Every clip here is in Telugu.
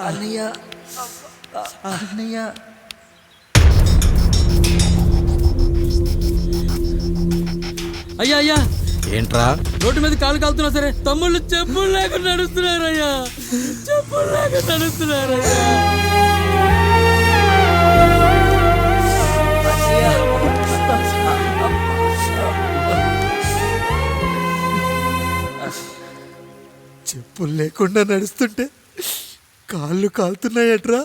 అన్నయ్య అన్నయ్య అయ్యా అయ్యా ఏంట్రా? రోడ్డు మీద కాలు కాలుతున్నా సరే తమ్ముళ్ళు చెప్పులు లేకుండా నడుస్తున్నారయ్యా, చెప్పులు లేకుండా నడుస్తున్నారయ్యా. చెప్పులు లేకుండా నడుస్తుంటే కాళ్ళు కాలుతున్నాయట్రా.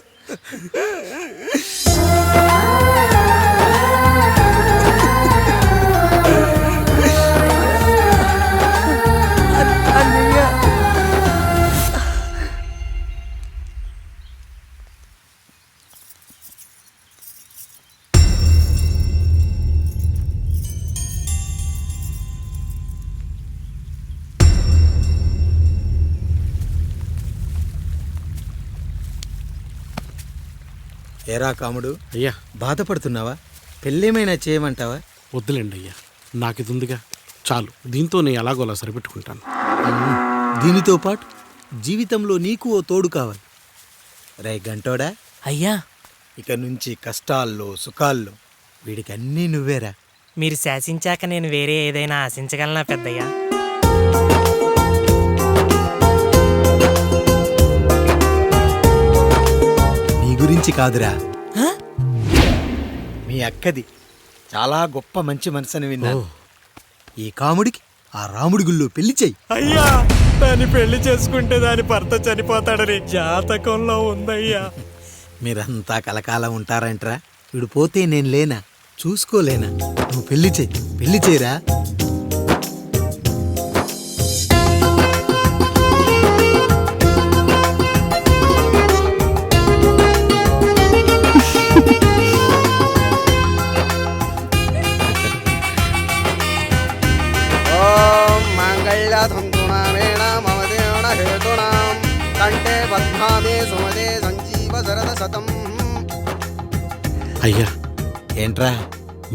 ఏరా కాముడు, అయ్యా బాధపడుతున్నావా? పెళ్ళేమైనా చేయమంటావా? వద్దులేండి అయ్యా, నాకు ఇది ఉందిగా చాలు, దీంతో నేను ఎలాగోలా సరిపెట్టుకుంటాను. దీనితో పాటు జీవితంలో నీకు ఓ తోడు కావాలి. రే గంటోడా, అయ్యా ఇక నుంచి కష్టాల్లో సుఖాల్లో వీడికి అన్నీ నువ్వేరా. మీరు శాసించాక నేను వేరే ఏదైనా ఆశించగలనా పెద్దయ్యా? నీ గురించి కాదురా, మీ అక్కది చాలా గొప్ప మంచి మనసుని విన్నా. ఈ కాముడికి ఆ రాముడి గుళ్ళో పెళ్లి చెయ్యి. అయ్యా దాన్ని పెళ్లి చేసుకుంటే దాని భర్త చనిపోతాడని జాతకంలో ఉందయ్యా. మీరంతా కలకాలం ఉంటారంట్రా. వీడు పోతే నేను లేనా, చూసుకోలేనా? నువ్వు పెళ్లి చెయ్యి, పెళ్లి చేయరా. అయ్యా ఏంట్రా?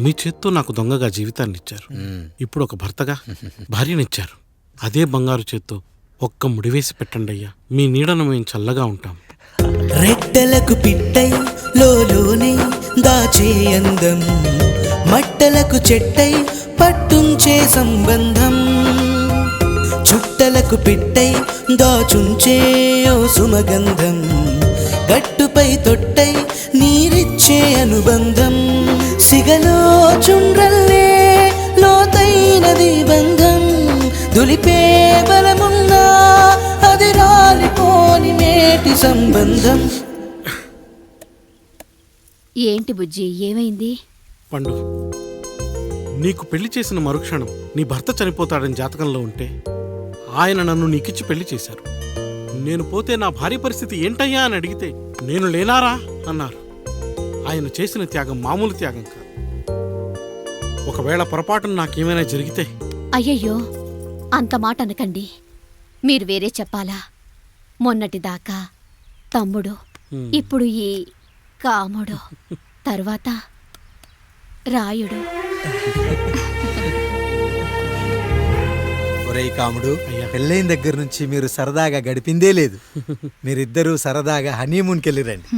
మీ చేత్తో నాకు దొంగగా జీవితాన్ని ఇచ్చారు, ఇప్పుడు ఒక భర్తగా భార్యనిచ్చారు. అదే బంగారు చేత్తో ఒక్క ముడివేసి పెట్టండి అయ్యా, మీ నీడను మేము చల్లగా ఉంటాం. రెట్టలకు పిట్టై లోలోనే దాచే అందం, మట్టలకు చెట్టై పట్టుంచే సంబంధం, చుట్టలకు పిట్టై దాచుంచే ఓ సుమగంధం, గట్టుపై తొట్టై నీరిచ్చే అనుబంధం, సిగలో చుండ్రల్లే లోతైనది బంధం, దులిపే బలమున్నా అది రాలిపోని మేటి సంబంధం. ఏంటి బుజ్జి, ఏమైంది? పండు, నీకు పెళ్లి చేసిన మరుక్షణం నీ భర్త చనిపోతాడని జాతకంలో ఉంటే ఆయన నన్ను నీకిచ్చి పెళ్లి చేశారు. నేను పోతే నా భార్య పరిస్థితి ఏంటయ్యా అని అడిగితే నేను లేనారా అన్నారు. ఆయన చేసిన త్యాగం మామూలు త్యాగం కాదు. ఒకవేళ పొరపాటున నాకేమైనా జరిగితే? అయ్యయ్యో అంత మాట అనకండి, మీరు వేరే చెప్పాలా? మొన్నటిదాకా తమ్ముడు, ఇప్పుడు ఈ కాముడు, తర్వాత రాయుడు. ఒరేయ్ కాముడు, పెళ్ళైన దగ్గర నుంచి మీరు సరదాగా గడిపిందే లేదు. మీరిద్దరూ సరదాగా హనీమూన్కి వెళ్ళిరండి.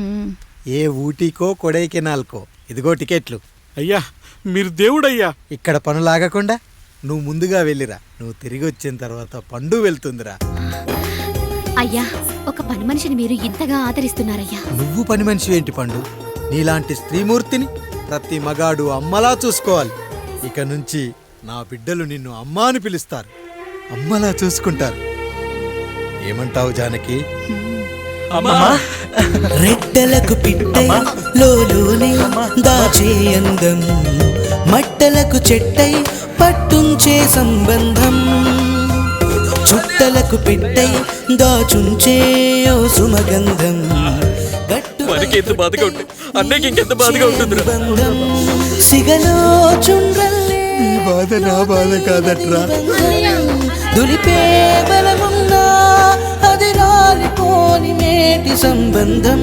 ఏ ఊటీకో కొడైకెనాల్కో. ఇదిగో టికెట్లు. అయ్యా మీరు దేవుడయ్యా. ఇక్కడ పనులాగకుండా నువ్వు ముందుగా వెళ్ళిరా. నువ్వు తిరిగి వచ్చిన తర్వాత పండు వెళ్తుందిరా. అయ్యా ఒక పని మనిషిని మీరు ఇంతగా ఆదరిస్తున్నారయ్యా. నువ్వు పని మనిషి ఏంటి పండు? నీలాంటి స్త్రీమూర్తిని ప్రతి మగాడు అమ్మలా చూసుకోవాలి. ఇక నుంచి నా బిడ్డలు నిన్ను అమ్మా అని పిలుస్తారు, అమ్మలా చూసుకుంటారు. ఏమంటావు జానకి? రెట్టలకు పిట్టై లోలోనే దాచే అందం, మట్టలకు చెట్టై పట్టుంచే సంబంధం, చుట్టలకు పిట్టై దాచుంచే ఓ సుమగంధం, ఎంత బాధగా ఉంటుంది అన్నకి ఇంకెంత బాధగా ఉంటుంది. సిగలో చుండ్రల్లే ఈ బాధ నా బాధ కాదట్రా. దులిపే బలమున్నా అది రాలిపోని మేటి సంబంధం.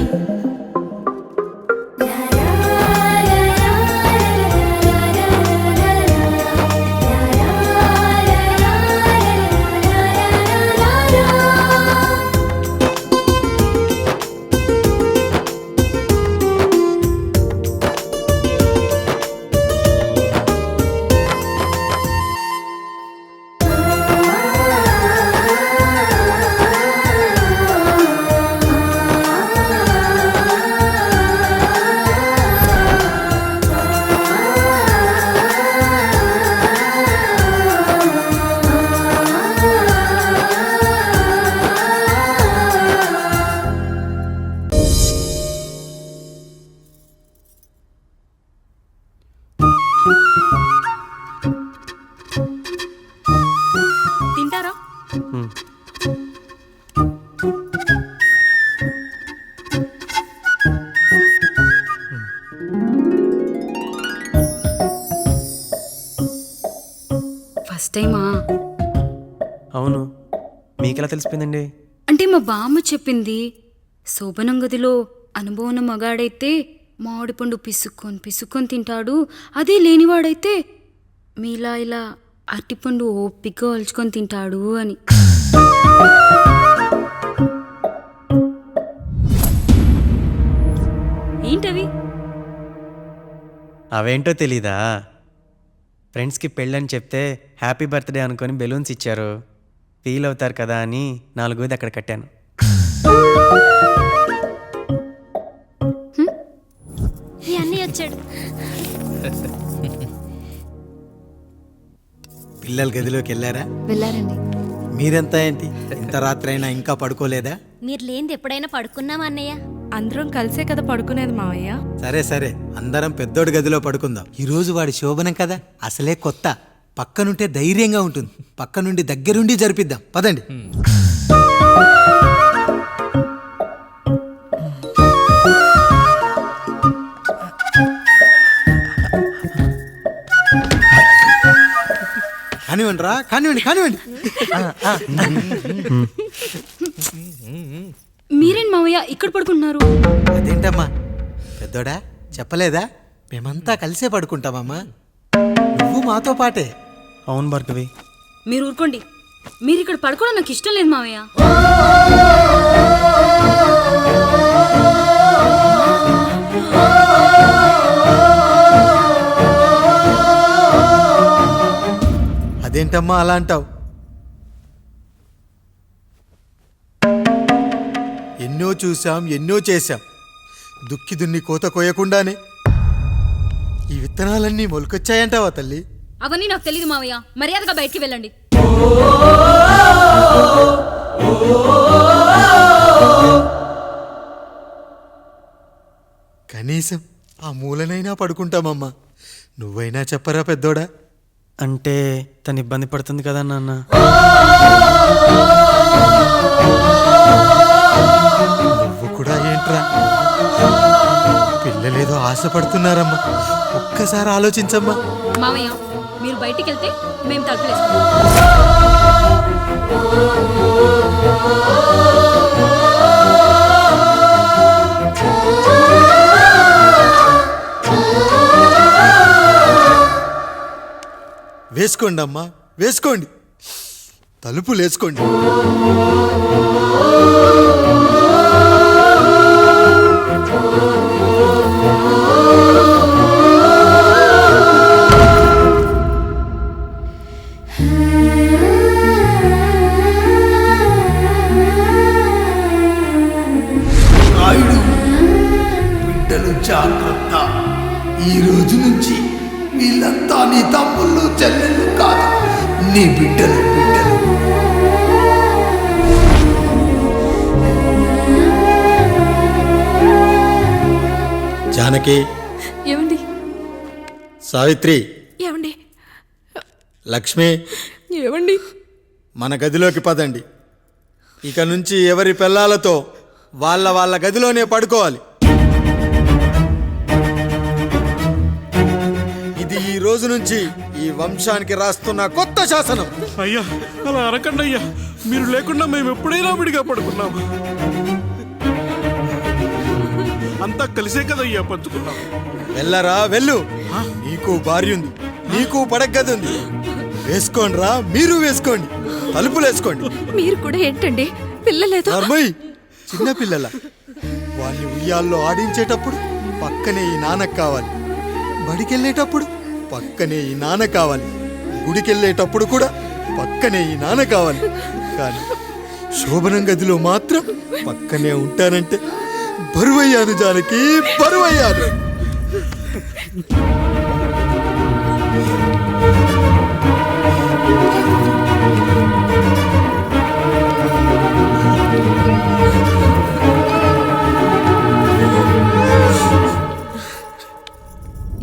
ఫస్ట్ టైమా? అవును, మీకెలా తెలిసిపోయిందండి? అంటే మా బామ్మ చెప్పింది. శోభనం గదిలో అనుభవం ఉన్న మగాడైతే మామిడి పండు పిసుక్కొని తింటాడు, అదే లేనివాడైతే మీలా ఇలా అరటిపండు ఓపిగ్గా ఒలుచుకొని తింటాడు అని. ఏంటవి? అవేంటో తెలీదా? ఫ్రెండ్స్కి పెళ్ళని చెప్తే హ్యాపీ బర్త్డే అనుకొని బెలూన్స్ ఇచ్చారు. ఫీల్ అవుతారు కదా అని 4 అక్కడ కట్టాను. వచ్చాడు. పిల్లల గదిలోకి వెళ్ళారా? వెళ్ళారండి. మీరెంత ఏంటి ఇంత రాత్రి అయినా ఇంకా పడుకోలేదా? మీరు లేనిది ఎప్పుడైనా పడుకున్నామా అన్నయ్య? అందరం కలిసే కదా పడుకునేది మావయ్య. సరే సరే, అందరం పెద్దోడి గదిలో పడుకుందాం. ఈరోజు వాడి శోభనం కదా, అసలే కొత్త. పక్కనుంటే ధైర్యంగా ఉంటుంది. పక్క నుండి దగ్గరుండి జరిపిద్దాం, పదండి. కానివ్వండి రా, కానివ్వండి కానివ్వండి. మీరేంటి మావయ్య ఇక్కడ పడుకుంటున్నారు? అదేంటమ్మా పెద్దోడా, చెప్పలేదా? మేమంతా కలిసే పడుకుంటామమ్మా. నువ్వు మాతో పాటే. అవును భార్గవి. మీరు ఊరుకోండి. మీరు ఇక్కడ పడుకోవడం నాకు ఇష్టం లేదు మావయ్య. అదేంటమ్మా అలా అంటావు? ఎన్నో చూసాం, ఎన్నో చేశాం. దుక్కి దున్ని కోత కోయకుండానే ఈ విత్తనాలన్నీ మొలకొచ్చాయంటావా తల్లి? అవన్నీ నాకు తెలియదు మావయ్య. మర్యాదగా బయటికి వెళ్ళండి. కనీసం ఆ మూలనైనా పడుకుంటామమ్మా. నువ్వైనా చెప్పరా పెద్దోడా? అంటే తను ఇబ్బంది పడుతుంది కదా నాన్న. నువ్వు కూడా ఏంట్రా? పిల్లలేదో ఆశపడుతున్నారమ్మా. ఒక్కసారి ఆలోచించమ్మా. మావయ్య మీరు బయటికి వెళ్తే మేము తలుపులేస్తాం. వేసుకోండి అమ్మా, వేసుకోండి. తలుపులు వేసుకోండి. బిడ్డలు జాగ్రత్త. ఈ రోజు నుంచి వీళ్ళంతా నీ తమ్ముళ్ళు చెల్లెళ్ళు కాదు, నీ బిడ్డలు. జానకి, ఏమండి? సావిత్రి, ఏమండి? లక్ష్మి, ఏమండి? మన గదిలోకి పదండి. ఇక నుంచి ఎవరి పిల్లలతో వాళ్ళ గదిలోనే పడుకోవాలి. ఇది ఈ రోజు నుంచి ఈ వంశానికి రాస్తున్న కొత్త శాసనం. అయ్యా అలా అనకండి అయ్యా. మీరు లేకుండా మేము ఎప్పుడైనా విడిగా పడుకున్నాం. అంతా కలిసే కదయ్యా పంచుకున్నాం. వెళ్ళరా వెళ్ళు. నీకు భార్య ఉంది, నీకు పడగది ఉంది. వేసుకోండి రా, మీరు వేసుకోండి. తలుపులు వేసుకోండి. మీరు కూడా ఏంటండి పిల్లలేదు? చిన్న పిల్లల వాళ్ళని ఉయ్యాల్లో ఆడించేటప్పుడు పక్కనే ఈ నాన్న కావాలి. బడికెళ్ళేటప్పుడు పక్కనే ఈ నాన్న కావాలి. గుడికెళ్ళేటప్పుడు కూడా పక్కనే ఈ నాన్న కావాలి. కానీ శోభనం గదిలో మాత్రం పక్కనే ఉంటానంటే బరువయ్యాను జానకి, బరువయ్యాను.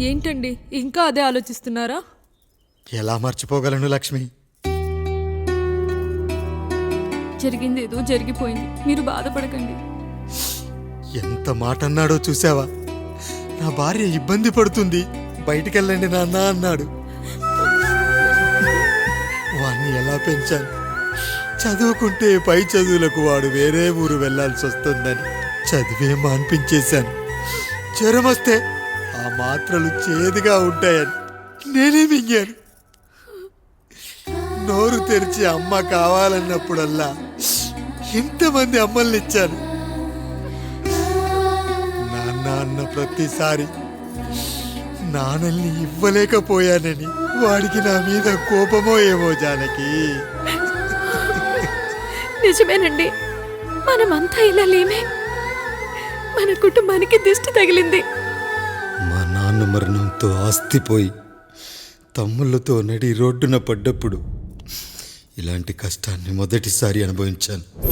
ఏంటండి ఇంకా అదే ఆలోచిస్తున్నారా? ఎలా మర్చిపోగలను లక్ష్మి? జరిగింది ఏదో జరిగిపోయింది, మీరు బాధపడకండి. ఎంత మాట అన్నాడో చూసావా? నా భార్య ఇబ్బంది పడుతుంది, బయటికెళ్ళండి నాన్న అన్నాడు. వాడిని ఎలా పెంచాను? చదువుకుంటే పై చదువులకు వాడు వేరే ఊరు వెళ్ళాల్సి వస్తుందని చదివే మాన్పించేశాను. జ్వరం వస్తే ఆ మాత్రలు చేదుగా ఉంటాయని నేనే మింగాను. నోరు తెరిచి అమ్మ కావాలన్నప్పుడల్లా ఎంతమంది అమ్మల్ని ఇచ్చాను. నాన్న అన్న ప్రతిసారి నాన్నల్ని ఇవ్వలేకపోయానని వాడికి నా మీద కోపమో ఏమో జానకి. నిజమేనండి, మనమంతా ఇలా లేమే. మన కుటుంబానికి దిష్టి తగిలింది. మా నాన్న మరణంతో ఆస్తిపోయి తమ్ముళ్ళతో నడి రోడ్డున పడ్డప్పుడు ఇలాంటి కష్టాన్ని మొదటిసారి అనుభవించాను.